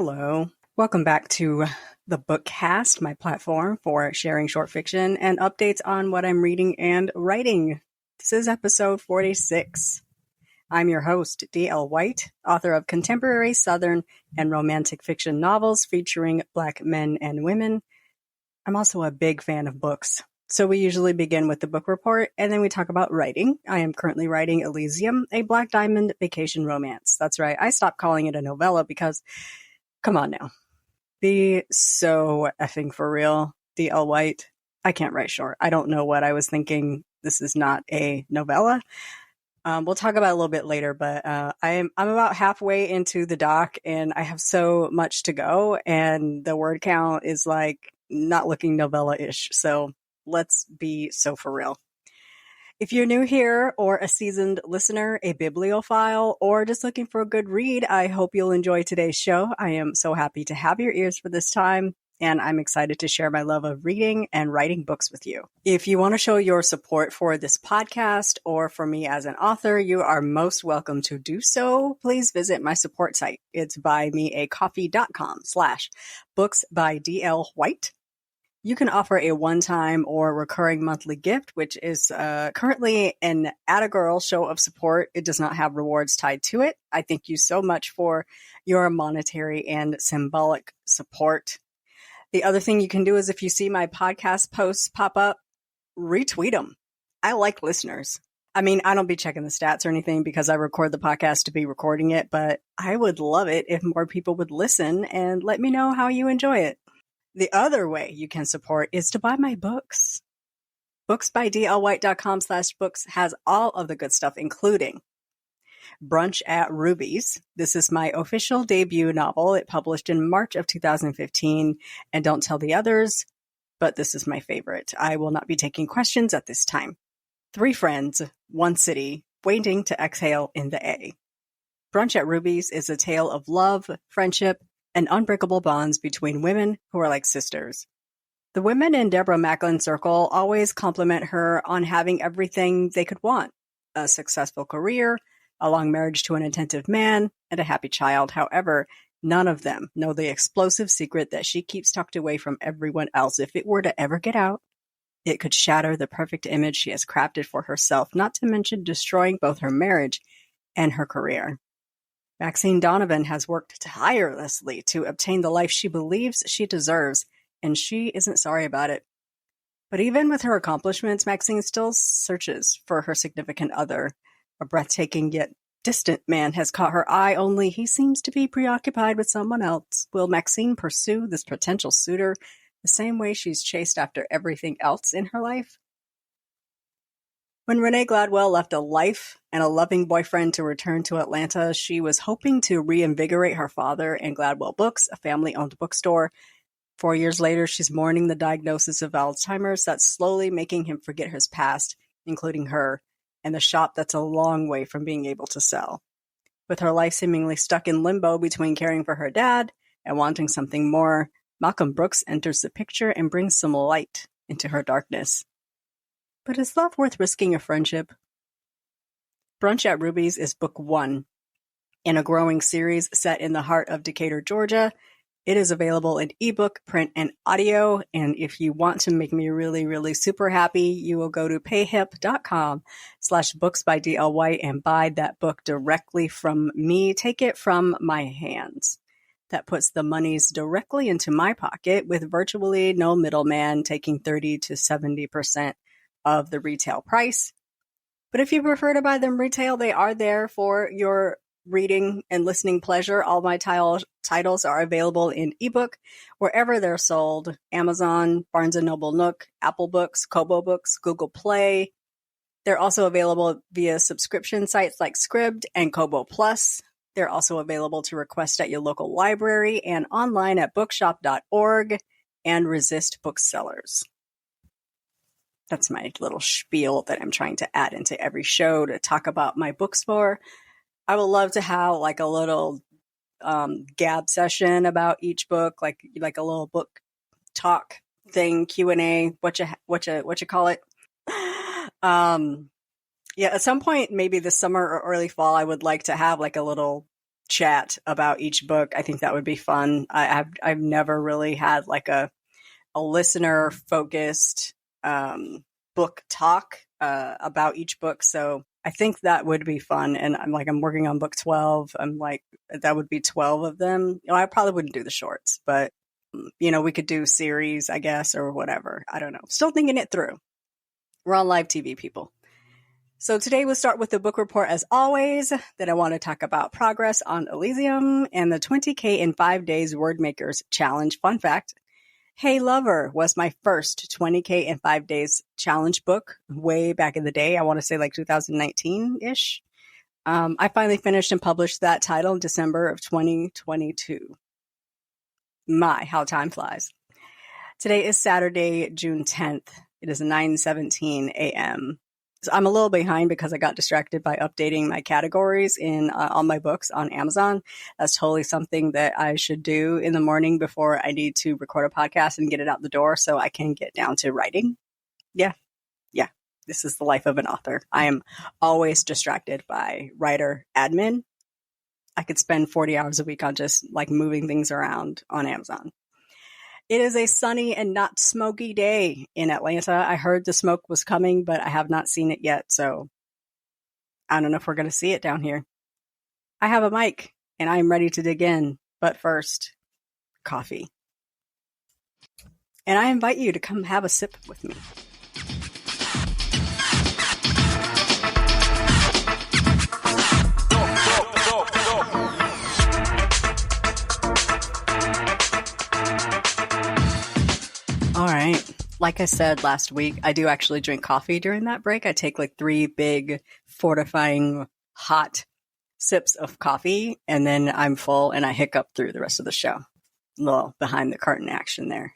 Hello. Welcome back to the Bookcast, my platform for sharing short fiction and updates on what I'm reading and writing. This is episode 46. I'm your host, D.L. White, author of contemporary Southern and romantic fiction novels featuring Black men and women. I'm also a big fan of books. So we usually begin with the book report, and then we talk about writing. I am currently writing Elysium, a Black Diamond vacation romance. That's right, I stopped calling it a novella because, come on now, be so effing for real, D.L. White. I can't write short. I don't know what I was thinking. This is not a novella. We'll talk about it a little bit later, but I'm about halfway into the doc, and I have so much to go, and the word count is like not looking novella-ish. So let's be so for real. If you're new here or a seasoned listener, a bibliophile, or just looking for a good read, I hope you'll enjoy today's show. I am so happy to have your ears for this time, and I'm excited to share my love of reading and writing books with you. If you want to show your support for this podcast or for me as an author, you are most welcome to do so. Please visit my support site. It's buymeacoffee.com/booksbydlwhite. You can offer a one-time or recurring monthly gift, which is currently an Atta-Girl show of support. It does not have rewards tied to it. I thank you so much for your monetary and symbolic support. The other thing you can do is if you see my podcast posts pop up, retweet them. I like listeners. I mean, I don't be checking the stats or anything because I record the podcast to be recording it, but I would love it if more people would listen and let me know how you enjoy it. The other way you can support is to buy my books. Booksbydlwhite.com/books has all of the good stuff, including Brunch at Ruby's. This is my official debut novel. It published in March of 2015. And don't tell the others, but this is my favorite. I will not be taking questions at this time. 3 friends, 1 city, waiting to exhale in the A. Brunch at Ruby's is a tale of love, friendship, and unbreakable bonds between women who are like sisters. The women in Deborah Macklin's circle always compliment her on having everything they could want: a successful career, a long marriage to an attentive man, and a happy child. However, none of them know the explosive secret that she keeps tucked away from everyone else. If it were to ever get out, it could shatter the perfect image she has crafted for herself, not to mention destroying both her marriage and her career. Maxine Donovan has worked tirelessly to obtain the life she believes she deserves, and she isn't sorry about it. But even with her accomplishments, Maxine still searches for her significant other. A breathtaking yet distant man has caught her eye, only he seems to be preoccupied with someone else. Will Maxine pursue this potential suitor the same way she's chased after everything else in her life? When Renee Gladwell left a life and a loving boyfriend to return to Atlanta, she was hoping to reinvigorate her father and Gladwell Books, a family-owned bookstore. 4 years later, she's mourning the diagnosis of Alzheimer's that's slowly making him forget his past, including her, and the shop that's a long way from being able to sell. With her life seemingly stuck in limbo between caring for her dad and wanting something more, Malcolm Brooks enters the picture and brings some light into her darkness. But is love worth risking a friendship? Brunch at Ruby's is book 1 in a growing series set in the heart of Decatur, Georgia. It is available in ebook, print, and audio. And if you want to make me really, really super happy, you will go to payhip.com/booksbydlwhite and buy that book directly from me. Take it from my hands. That puts the monies directly into my pocket with virtually no middleman taking 30 to 70% of the retail price. But if you prefer to buy them retail, they are there for your reading and listening pleasure. All my titles are available in ebook wherever they're sold: Amazon, Barnes & Noble Nook, Apple Books, Kobo Books, Google Play. They're also available via subscription sites like Scribd and Kobo Plus. They're also available to request at your local library and online at bookshop.org and Resist Booksellers. That's my little spiel that I'm trying to add into every show to talk about my bookstore. I would love to have like a little gab session about each book, like a little book talk thing, Q&A, what you call it. Yeah, at some point, maybe this summer or early fall, I would like to have like a little chat about each book. I think that would be fun. I've never really had like a listener focused book talk about each book. So I think that would be fun. And I'm working on book 12. I'm like, that would be 12 of them. I probably wouldn't do the shorts, but we could do series, I guess, or whatever. I don't know. Still thinking it through. We're on live TV, people. So today we'll start with the book report as always. Then I want to talk about progress on Elysium and the 20K in 5 days Word Makers Challenge. Fun fact, Hey Lover was my first 20K in 5 days challenge book way back in the day. I want to say like 2019-ish. I finally finished and published that title in December of 2022. My, how time flies. Today is Saturday, June 10th. It is 9:17 a.m. So I'm a little behind because I got distracted by updating my categories in all my books on Amazon. That's totally something that I should do in the morning before I need to record a podcast and get it out the door so I can get down to writing. Yeah. This is the life of an author. I am always distracted by writer admin. I could spend 40 hours a week on just like moving things around on Amazon. It is a sunny and not smoky day in Atlanta. I heard the smoke was coming, but I have not seen it yet. So I don't know if we're going to see it down here. I have a mic and I'm ready to dig in. But first, coffee. And I invite you to come have a sip with me. All right. Like I said last week, I do actually drink coffee during that break. I take like 3 big fortifying hot sips of coffee and then I'm full and I hiccup through the rest of the show. A little behind the curtain action there.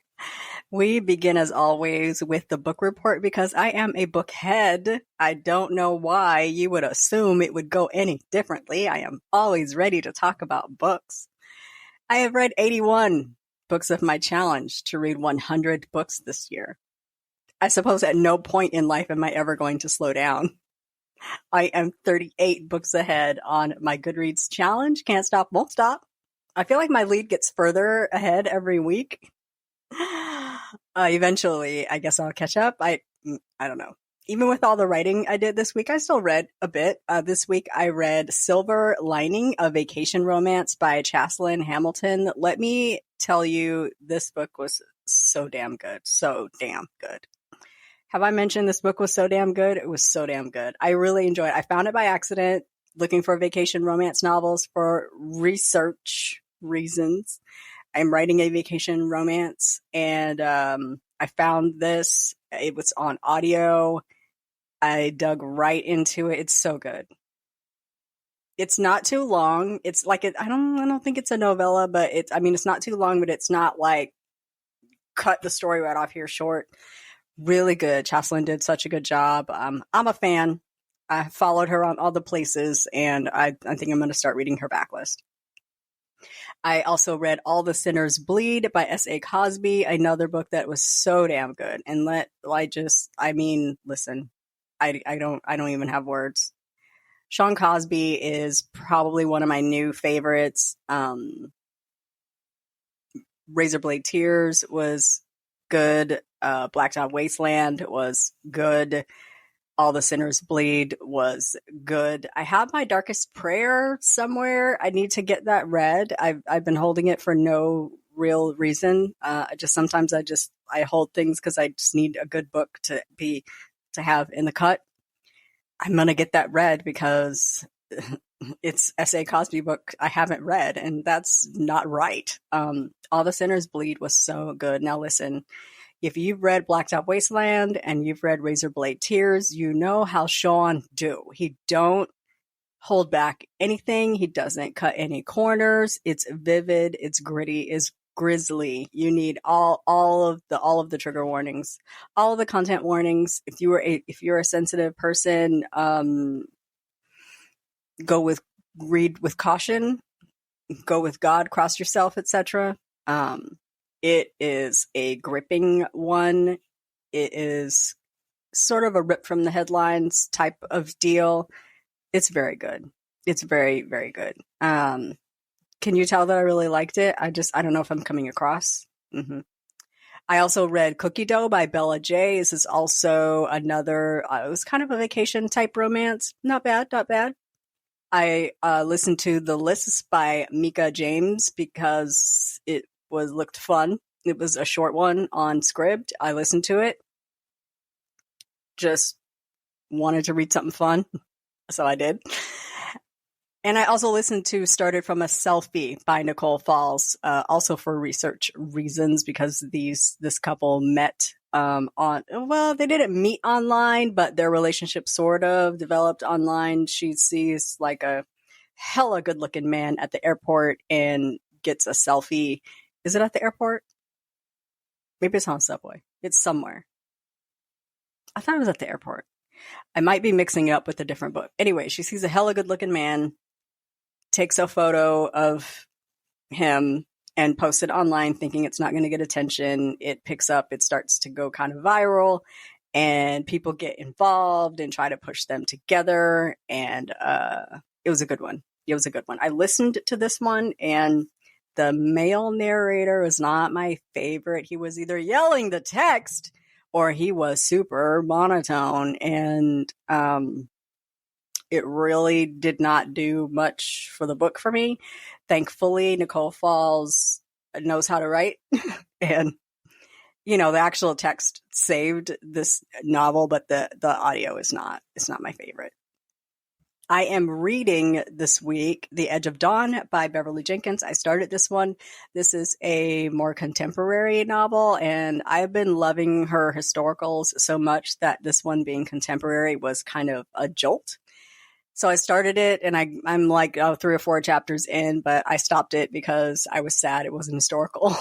We begin as always with the book report because I am a book head. I don't know why you would assume it would go any differently. I am always ready to talk about books. I have read 81 books of my challenge to read 100 books this year. I suppose at no point in life am I ever going to slow down. I am 38 books ahead on my Goodreads challenge. Can't stop, won't stop. I feel like my lead gets further ahead every week. Eventually, I guess I'll catch up. I don't know. Even with all the writing I did this week, I still read a bit. This week, I read Silver Lining, a Vacation Romance by Chassilyn Hamilton. Let me tell you, this book was so damn good. So damn good. Have I mentioned this book was so damn good? It was so damn good. I really enjoyed it. I found it by accident, looking for vacation romance novels for research reasons. I'm writing a vacation romance, and I found this. It was on audio. I dug right into it. It's so good. It's not too long. It's like I don't think it's a novella, but it's not too long, but it's not like cut the story right off here short. Really good. Chassilyn did such a good job. I'm a fan. I followed her on all the places, and I think I'm going to start reading her backlist. I also read All the Sinners Bleed by S.A. Cosby, another book that was so damn good. And listen, I don't even have words. Sean Cosby is probably one of my new favorites. Razorblade Tears was good. Blacktop Wasteland was good. All the Sinners Bleed was good. I have My Darkest Prayer somewhere. I need to get that read. I've been holding it for no real reason. Sometimes I hold things because I just need a good book to have in the cut. I'm gonna get that read because it's S.A. Cosby book I haven't read, and that's not right. All the Sinners Bleed was so good. Now listen. If you've read Blacktop Wasteland and you've read Razorblade Tears, you know how Sean do. He don't hold back anything. He doesn't cut any corners. It's vivid. It's gritty. It's grisly. You need all of the trigger warnings, all of the content warnings. If you're a sensitive person, read with caution. Go with God. Cross yourself, etc. It is a gripping one. It is sort of a rip from the headlines type of deal. It's very good. It's very, very good. Can you tell that I really liked it? I don't know if I'm coming across. I also read Cookie Dough by Bella J. This is also another, it was kind of a vacation type romance. Not bad, not bad. I listened to The Lists by Meka James because it looked fun. It was a short one on Scribd. I listened to it. Just wanted to read something fun, so I did. And I also listened to Started from a Selfie by Nicole Falls, also for research reasons, because this couple met they didn't meet online, but their relationship sort of developed online. She sees like a hella good looking man at the airport and gets a selfie. Is it at the airport? Maybe it's on Subway. It's somewhere. I thought it was at the airport. I might be mixing it up with a different book. Anyway, she sees a hella good looking man, takes a photo of him and posts it online thinking it's not going to get attention. It picks up, it starts to go kind of viral, and people get involved and try to push them together. And it was a good one. It was a good one. I listened to this one, and the male narrator was not my favorite. He was either yelling the text or he was super monotone, and it really did not do much for the book for me. Thankfully, Nicole Falls knows how to write, and the actual text saved this novel, but the audio is not. It's not my favorite. I am reading this week The Edge of Dawn by Beverly Jenkins. I started this one. This is a more contemporary novel, and I've been loving her historicals so much that this one being contemporary was kind of a jolt. So I started it, and I'm like 3 or 4 chapters in, but I stopped it because I was sad it wasn't historical.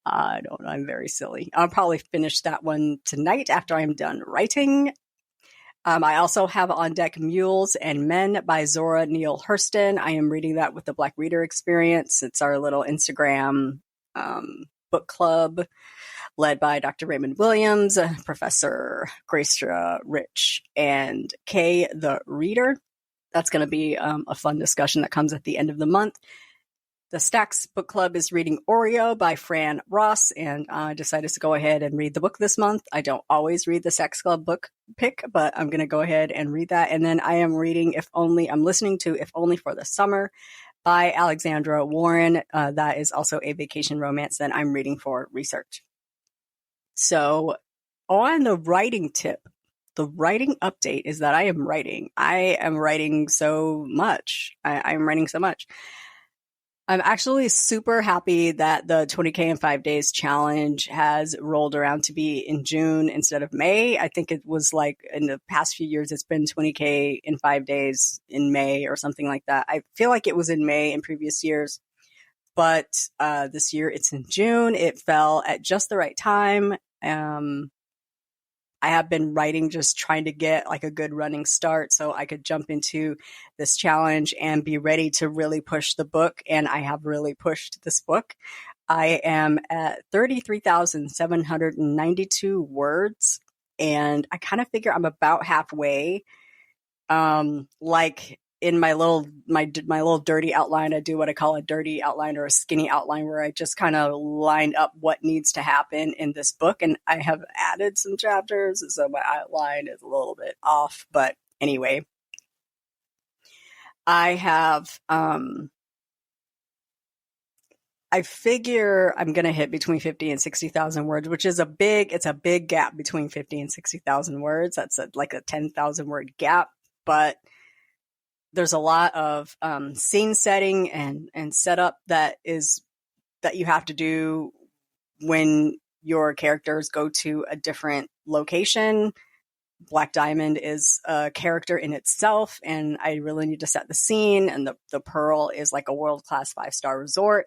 I don't know. I'm very silly. I'll probably finish that one tonight after I'm done writing. I also have on deck Mules and Men by Zora, Neale, Hurston. I am reading that with the Black Reader Experience. It's our little Instagram book club led by Dr. Raymond Williams, Professor Gracia Rich, and Kay the Reader. That's going to be a fun discussion that comes at the end of the month. The Stacks Book Club is reading Oreo by Fran Ross, and I decided to go ahead and read the book this month. I don't always read the Stacks Club book pick, but I'm going to go ahead and read that. And then I am reading I'm listening to If Only for the Summer by Alexandra Warren. That is also a vacation romance that I'm reading for research. So on the writing tip, the writing update is that I am writing. I am writing so much. I'm writing so much. I'm actually super happy that the 20K in 5 days challenge has rolled around to be in June instead of May. I think it was like in the past few years, it's been 20K in 5 days in May or something like that. I feel like it was in May in previous years, but this year it's in June. It fell at just the right time. I have been writing, just trying to get like a good running start so I could jump into this challenge and be ready to really push the book. And I have really pushed this book. I am at 33,792 words, and I kind of figure I'm about halfway. Like in my little dirty outline, I do what I call a dirty outline or a skinny outline, where I just kind of lined up what needs to happen in this book. And I have added some chapters, so my outline is a little bit off. But anyway, I have, I figure I'm going to hit between 50 and 60,000 words, which is it's a big gap between 50 and 60,000 words. That's like a 10,000 word gap, but there's a lot of scene setting and setup that you have to do when your characters go to a different location. Black Diamond is a character in itself, and I really need to set the scene. And the Pearl is like a world-class 5-star resort.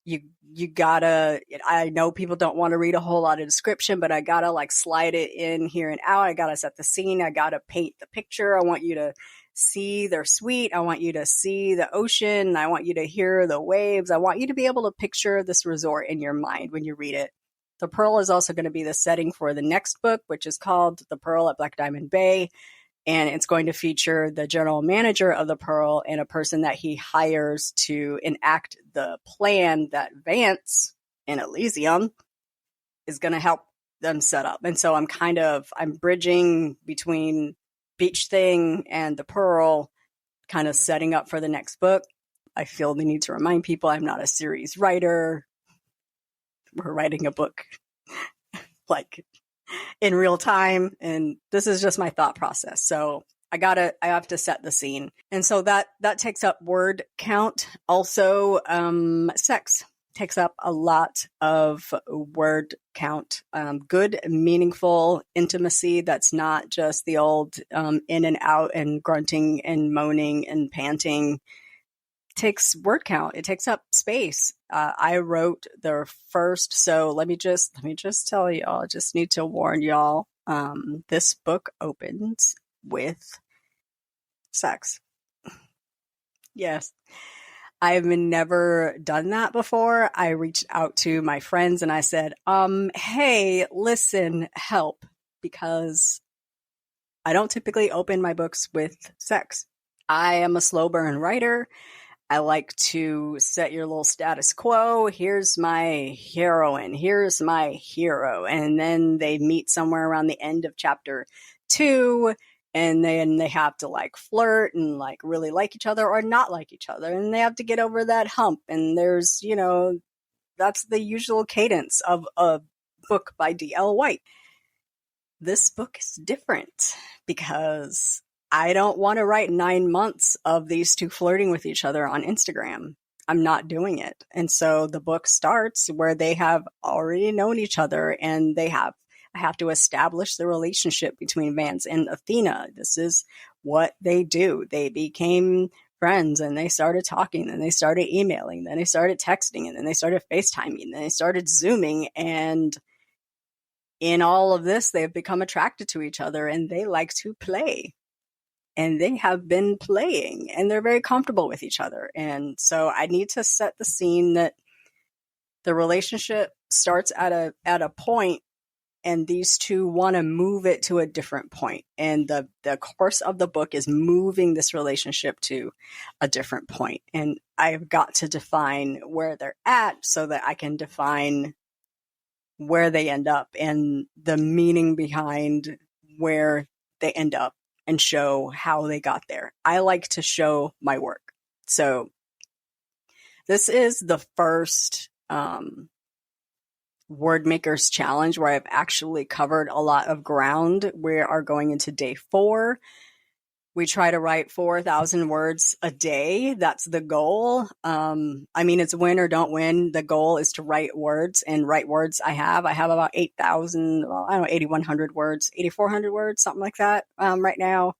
You gotta, I know people don't want to read a whole lot of description, but I gotta like slide it in here and out. I gotta set the scene. I gotta paint the picture. I want you to see their suite. I want you to see the ocean. I want you to hear the waves. I want you to be able to picture this resort in your mind when you read it. The Pearl is also going to be the setting for the next book, which is called The Pearl at Black Diamond Bay. And it's going to feature the general manager of the Pearl and a person that he hires to enact the plan that Vance in Elysium is going to help them set up. And so I'm bridging between Beach Thing and the Pearl, kind of setting up for the next book. I feel the need to remind people I'm not a series writer. We're writing a book like in real time, and this is just my thought process. So I have to set the scene. And so that takes up word count. Also, sex takes up a lot of word count. Good, meaningful intimacy that's not just the old in and out and grunting and moaning and panting. Takes word count. It takes up space. I wrote the first, so let me just tell y'all, I just need to warn y'all, this book opens with sex. Yes. I've never done that before. I reached out to my friends and I said, hey, listen, help, because I don't typically open my books with sex. I am a slow burn writer. I like to set your little status quo. Here's my heroine. Here's my hero. And then they meet somewhere around the end of chapter 2. And then they have to like flirt and like really like each other or not like each other. And they have to get over that hump. And there's, that's the usual cadence of a book by D.L. White. This book is different because I don't want to write 9 months of these two flirting with each other on Instagram. I'm not doing it. And so the book starts where they have already known each other and I have to establish the relationship between Vance and Athena. This is what they do. They became friends and they started talking and they started emailing, then they started texting and then they started FaceTiming, then they started Zooming. And in all of this, they've become attracted to each other and they like to play. And they have been playing and they're very comfortable with each other. And so I need to set the scene that the relationship starts at a point and these two want to move it to a different point. And the course of the book is moving this relationship to a different point. And I've got to define where they're at so that I can define where they end up and the meaning behind where they end up and show how they got there. I like to show my work. So this is the first Word Makers Challenge where I've actually covered a lot of ground. We are going into day 4. We try to write 4,000 words a day. That's the goal. It's win or don't win. The goal is to write words and write words. I have about 8,000, 8,100 words, 8,400 words, something like that right now.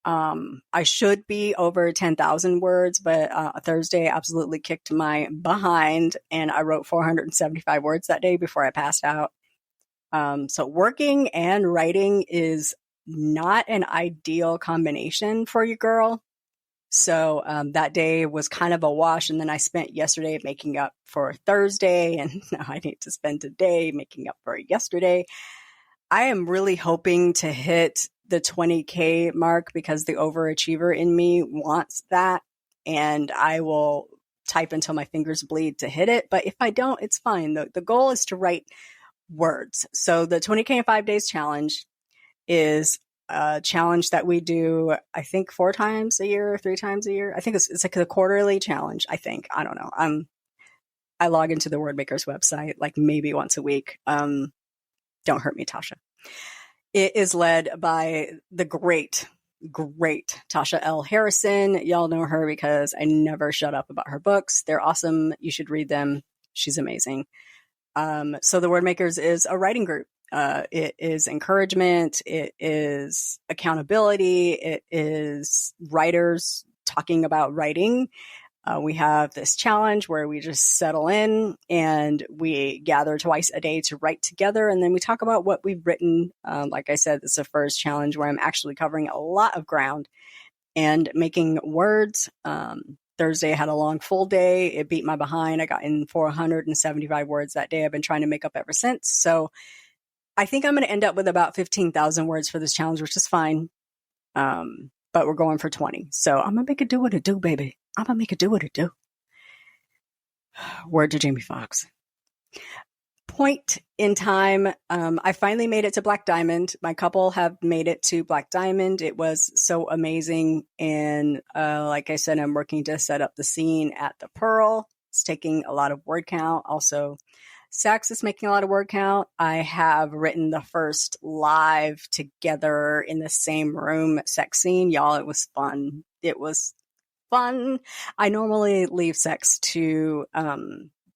I should be over 10,000 words, but Thursday absolutely kicked my behind and I wrote 475 words that day before I passed out. So working and writing is not an ideal combination for you, girl. So that day was kind of a wash. And then I spent yesterday making up for Thursday. And now I need to spend today making up for yesterday. I am really hoping to hit the 20K mark because the overachiever in me wants that. And I will type until my fingers bleed to hit it. But if I don't, it's fine. The goal is to write words. So the 20K in 5 days challenge is a challenge that we do, I think 4 times a year or 3 times a year. I think it's like a quarterly challenge. I think, I don't know. I log into the Word Makers website like maybe once a week. Don't hurt me, Tasha. It is led by the great Tasha L. Harrison. Y'all know her because I never shut up about her books. They're awesome. You should read them. She's amazing. So the Word Makers is a writing group. It is encouragement. It is accountability. It is writers talking about writing. We have this challenge where we just settle in and we gather twice a day to write together. And then we talk about what we've written. Like I said, it's the first challenge where I'm actually covering a lot of ground and making words. Thursday I had a long full day. It beat my behind. I got in 475 words that day. I've been trying to make up ever since. So I think I'm going to end up with about 15,000 words for this challenge, which is fine. But we're going for 20. So I'm going to make it do what it do, baby. I'm going to make it do what it do. Word to Jamie Foxx. Point in time, I finally made it to Black Diamond. My couple have made it to Black Diamond. It was so amazing. And like I said, I'm working to set up the scene at the Pearl. It's taking a lot of word count. Also, Sax is making a lot of word count. I have written the first live together in the same room sex scene. Y'all, it was fun. It was fun. I normally leave sex to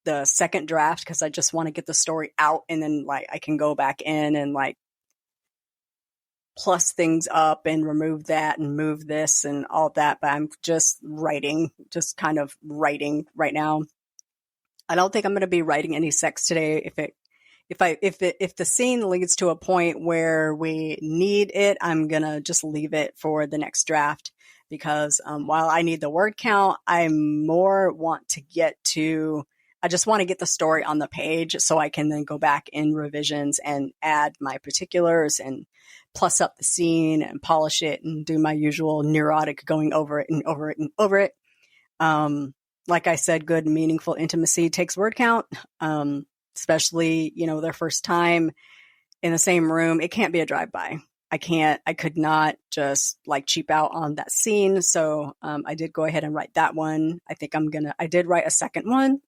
the second draft because I just want to get the story out, and then like I can go back in and like plus things up and remove that and move this and all that. But I'm just kind of writing right now. I don't think I'm going to be writing any sex today. If the scene leads to a point where we need it, I'm going to just leave it for the next draft. Because while I need the word count, I just want to get the story on the page so I can then go back in revisions and add my particulars and plus up the scene and polish it and do my usual neurotic going over it and over it and over it. Like I said, good, meaningful intimacy takes word count, especially, their first time in the same room. It can't be a drive-by. I could not just like cheap out on that scene. So I did go ahead and write that one. I did write a second one.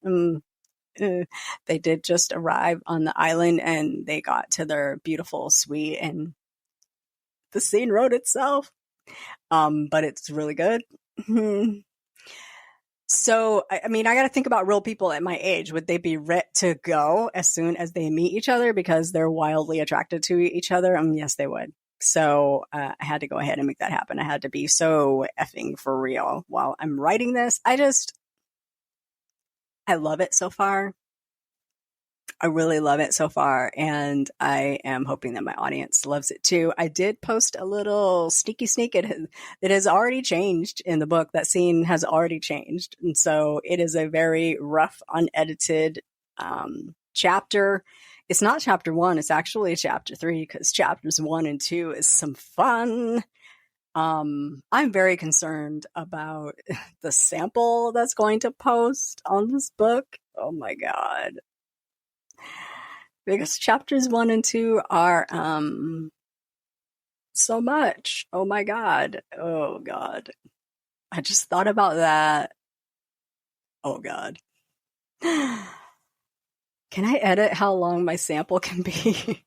They did just arrive on the island and they got to their beautiful suite and the scene wrote itself. But it's really good. So, I got to think about real people at my age. Would they be ready to go as soon as they meet each other because they're wildly attracted to each other? Yes, they would. So I had to go ahead and make that happen. I had to be so effing for real while I'm writing this. I love it so far. I really love it so far. And I am hoping that my audience loves it too. I did post a little sneaky sneak. It has already changed in the book. That scene has already changed. And so it is a very rough, unedited chapter. It's not chapter 1. It's actually chapter 3 because chapters 1 and 2 is some fun. I'm very concerned about the sample that's going to post on this book. Oh my God. Because chapters 1 and 2 are so much. Oh my God. Oh God. I just thought about that. Oh God. Can I edit how long my sample can be?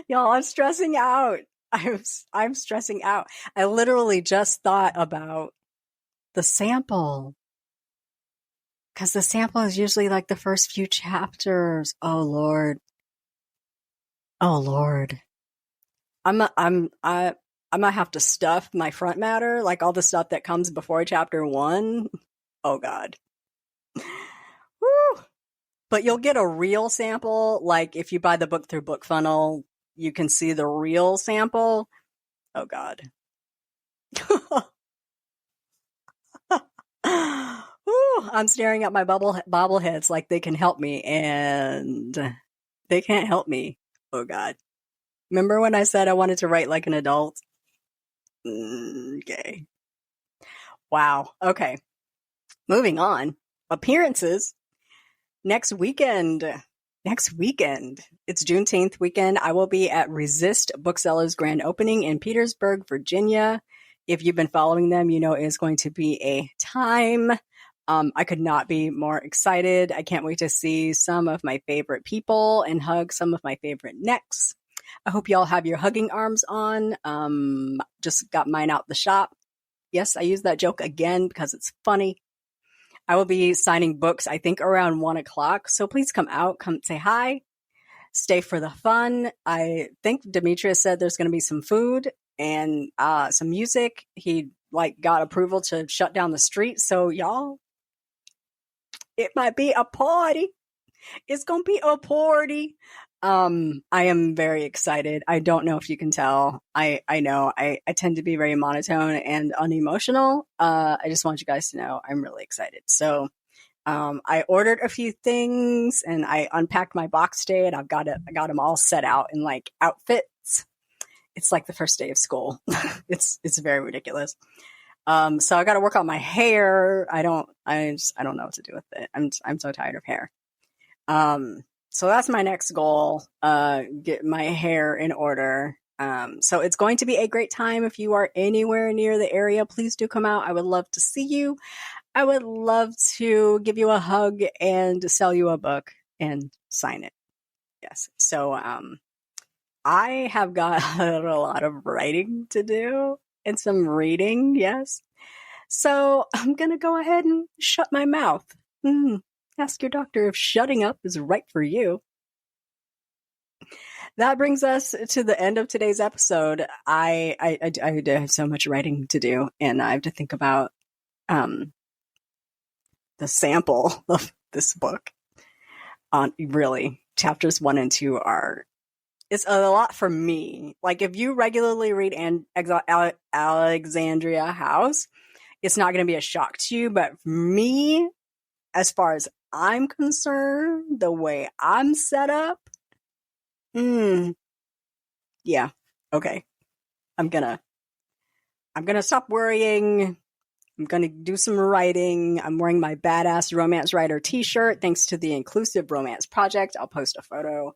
Y'all, I'm stressing out. I'm stressing out. I literally just thought about the sample. Because the sample is usually like the first few chapters. Oh Lord. Oh Lord. I'm gonna have to stuff my front matter, like all the stuff that comes before chapter 1. Oh God. Woo. But you'll get a real sample. Like if you buy the book through Book Funnel, you can see the real sample. Oh God. Ooh, I'm staring at my bobbleheads like they can help me, and they can't help me. Oh God. Remember when I said I wanted to write like an adult? Okay. Wow. Okay. Moving on. Appearances. Next weekend. It's Juneteenth weekend. I will be at Resist Booksellers Grand Opening in Petersburg, Virginia. If you've been following them, you know it is going to be a time. I could not be more excited. I can't wait to see some of my favorite people and hug some of my favorite necks. I hope y'all have your hugging arms on. Just got mine out the shop. Yes, I use that joke again because it's funny. I will be signing books, I think, around 1 o'clock. So please come out, come say hi, stay for the fun. I think Demetrius said there's going to be some food and some music. He got approval to shut down the street. So y'all, it might be a party. It's going to be a party. I am very excited. I don't know if you can tell. I know I tend to be very monotone and unemotional. I just want you guys to know I'm really excited. So, I ordered a few things and I unpacked my box today and I got them all set out in outfits. it's like the first day of school. It's very ridiculous. So I got to work on my hair. I don't know what to do with it. I'm so tired of hair. So that's my next goal. Get my hair in order. So it's going to be a great time. If you are anywhere near the area, please do come out. I would love to see you. I would love to give you a hug and sell you a book and sign it. Yes. So, I have got a lot of writing to do and some reading. Yes. So I'm going to go ahead and shut my mouth. Ask your doctor if shutting up is right for you. That brings us to the end of today's episode. I have so much writing to do, and I have to think about the sample of this book. On really, chapters 1 and 2 it's a lot for me. Like, if you regularly read Alexandria House, it's not going to be a shock to you. But for me, as far as I'm concerned, the way I'm set up, yeah, okay. I'm gonna stop worrying. I'm gonna do some writing. I'm wearing my badass romance writer t-shirt thanks to the Inclusive Romance Project. I'll post a photo.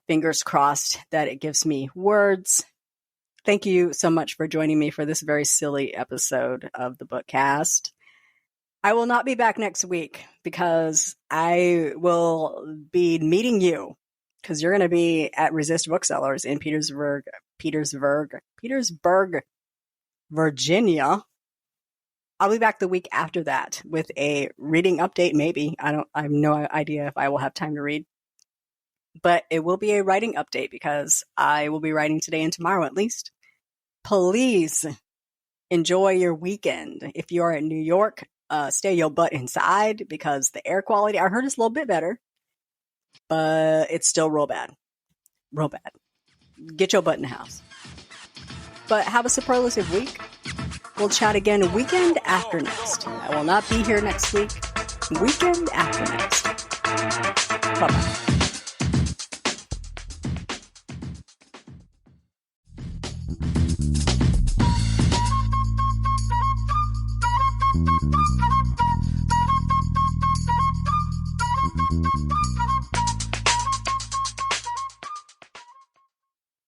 Fingers crossed that it gives me words. Thank you so much for joining me for this very silly episode of the Bookcast. I will not be back next week because I will be meeting you, because you're going to be at Resist Booksellers in Petersburg, Virginia. I'll be back the week after that with a reading update, maybe. I have no idea if I will have time to read. But it will be a writing update because I will be writing today and tomorrow at least. Please enjoy your weekend. If you are in New York, stay your butt inside because the air quality, I heard, is a little bit better. But it's still real bad. Real bad. Get your butt in the house. But have a superlative week. We'll chat again weekend after next. I will not be here next week. Weekend after next. Bye-bye.